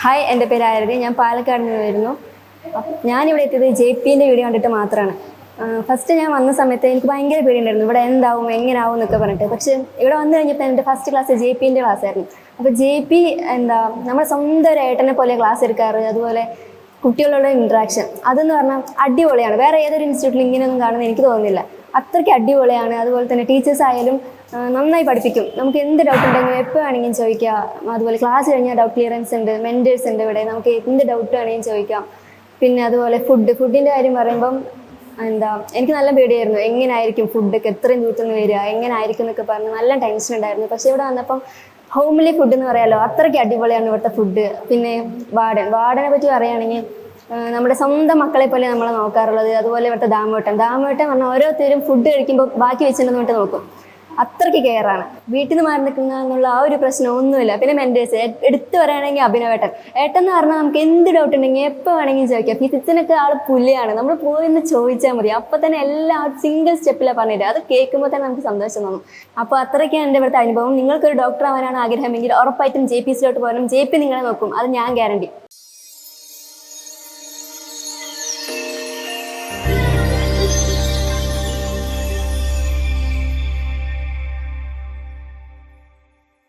Hi, എൻ്റെ പേര് ആരതി. ഞാൻ പാലക്കാട് നിന്ന് വരുന്നു. ഞാനിവിടെ എത്തിയത് JPൻ്റെ വീഡിയോ കണ്ടിട്ട് മാത്രമാണ്. ഫസ്റ്റ് ഞാൻ വന്ന സമയത്ത് എനിക്ക് ഭയങ്കര പേടിയുണ്ടായിരുന്നു, ഇവിടെ എന്താവും എങ്ങനെയാവും എന്നൊക്കെ പറഞ്ഞിട്ട്. പക്ഷേ ഇവിടെ വന്നു കഴിഞ്ഞപ്പോൾ എൻ്റെ ഫസ്റ്റ് ക്ലാസ് JPൻ്റെ ക്ലാസ് ആയിരുന്നു. അപ്പോൾ JP നമ്മുടെ സ്വന്തം ഒരു ഏട്ടനെ പോലെ ക്ലാസ് എടുക്കാറ്, അതുപോലെ കുട്ടികളുടെ ഇൻട്രാക്ഷൻ അതെന്ന് പറഞ്ഞാൽ അടിപൊളിയാണ്. വേറെ ഏതൊരു ഇൻസ്റ്റിറ്റ്യൂട്ടിൽ ഇങ്ങനെയൊന്നും കാണുന്നത് എനിക്ക് തോന്നുന്നില്ല. അത്രയ്ക്ക് അടിപൊളിയാണ്. അതുപോലെ തന്നെ ടീച്ചേഴ്സ് ആയാലും നന്നായി പഠിപ്പിക്കും. നമുക്ക് എന്ത് ഡൗട്ട് ഉണ്ടെങ്കിലും എപ്പോൾ വേണമെങ്കിലും ചോദിക്കാം. അതുപോലെ ക്ലാസ് കഴിഞ്ഞാൽ ഡൗട്ട് ക്ലിയറൻസ് ഉണ്ട്, മെൻറ്റേഴ്സ് ഉണ്ട് ഇവിടെ, നമുക്ക് എന്ത് ഡൗട്ട് വേണമെങ്കിലും ചോദിക്കാം. പിന്നെ അതുപോലെ ഫുഡിൻ്റെ കാര്യം പറയുമ്പം എനിക്ക് നല്ല പേടിയായിരുന്നു, എങ്ങനെയായിരിക്കും ഫുഡൊക്കെ, എത്രയും ദൂരത്തു നിന്ന് വരിക, എങ്ങനെയായിരിക്കും എന്നൊക്കെ പറഞ്ഞ് നല്ല ടെൻഷൻ ഉണ്ടായിരുന്നു. പക്ഷേ ഇവിടെ വന്നപ്പം ഹോംലി ഫുഡ് എന്ന് പറയാമല്ലോ, അത്രയ്ക്ക് അടിപൊളിയാണ് ഇവിടുത്തെ ഫുഡ്. പിന്നെ വാർഡനെ പറ്റി പറയുകയാണെങ്കിൽ നമ്മുടെ സ്വന്തം മക്കളെ പോലെ നമ്മളെ നോക്കാറുള്ളത്. അതുപോലെ ഇവിടുത്തെ ദാമോട്ടൻ പറഞ്ഞാൽ ഓരോരുത്തരും ഫുഡ് കഴിക്കുമ്പോൾ ബാക്കി വെച്ചിട്ടുണ്ടെന്ന് നോക്കും. അത്രയ്ക്ക് കെയറാണ്. വീട്ടിൽ നിന്ന് മാറി നിൽക്കുന്ന എന്നുള്ള ആ ഒരു പ്രശ്നം ഒന്നുമില്ല. പിന്നെ മെൻറ്റേഴ്സ് എടുത്തു പറയുകയാണെങ്കിൽ അഭിനവേട്ടൻ എന്ന് പറഞ്ഞാൽ നമുക്ക് എന്ത് ഡൗട്ട് ഉണ്ടെങ്കിൽ എപ്പോൾ വേണമെങ്കിലും ചോദിക്കാം. ഫിസിക്സിനൊക്കെ ആൾ പുലിയാണ്. നമ്മൾ പോയി ഒന്ന് ചോദിച്ചാൽ മതി, അപ്പോൾ തന്നെ എല്ലാം സിംഗിൾ സ്റ്റെപ്പിലാണ് പറഞ്ഞിട്ട്. അത് കേൾക്കുമ്പോൾ തന്നെ നമുക്ക് സന്തോഷം തോന്നും. അപ്പോൾ അത്രയ്ക്കാണ് എൻ്റെ ഇവിടുത്തെ അനുഭവം. നിങ്ങൾക്കൊരു ഡോക്ടർ ആവാനാണ് ആഗ്രഹമെങ്കിൽ ഉറപ്പായിട്ടും JP'സിലോട്ട് പോകണം. JP നിങ്ങളെ നോക്കും, അത് ഞാൻ ഗ്യാരണ്ടി.